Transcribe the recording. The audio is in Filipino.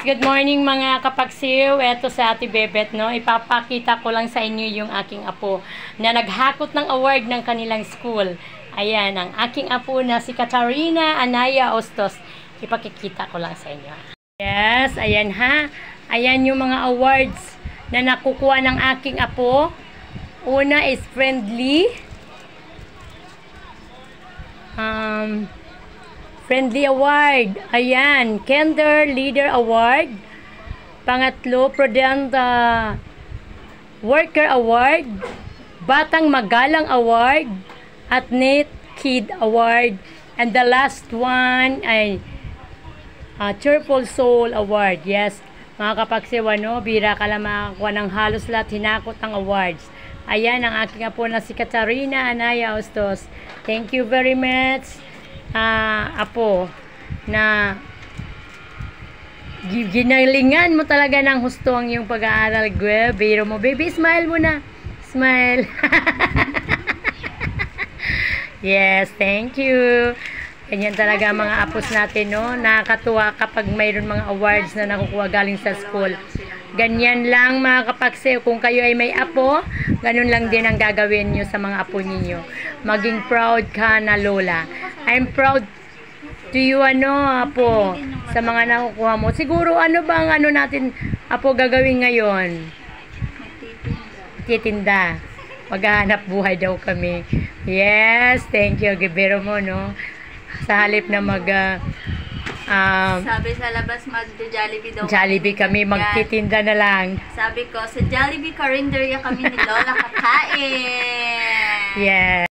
Good morning mga kapagsiw. Eto sa Ate Bebet, no? Ipapakita ko lang sa inyo yung aking apo na naghakot ng award ng kanilang school. Ayan, ang aking apo na si Katarina Anaya Ostos. Ipakikita ko lang sa inyo. Yes, ayan ha. Ayan yung mga awards na nakukuha ng aking apo. Una is friendly. Friendly Award. Ayan. Kinder Leader Award. Pangatlo, Prudent Worker Award. Batang Magalang Award. At Net Kid Award. And the last one ay Cheerful Soul Award. Yes, mga kapagsiwa, no? Bira ka lang makakuha ng halos lahat hinakot ng awards. Ayan ang aking apo na si Katarina Anaya Ostos. Thank you very much. Apo na ginalingan mo talaga ng husto ang iyong pag-aaral. Biro mo, baby, smile mo na, smile. Yes, thank you. Ganyan talaga mga apos natin, no? Nakakatuwa kapag mayroon mga awards na nakukuha galing sa school. Ganyan lang mga kapagsiw, kung kayo ay may apo, ganun lang din ang gagawin nyo sa mga apo ninyo. Maging proud ka na lola. I'm proud to you, apo, sa mga nakukuha mo. Siguro, ano bang natin, apo, gagawin ngayon? Titinda. Maghahanap buhay daw kami. Yes, thank you. Gibero mo, no? Sa halip na sabi sa labas, mag-Jollibee daw. Jollibee kami, magtitinda na lang. Sabi ko, sa Jollibee Carinderia kami ni Lola kakain. Yeah.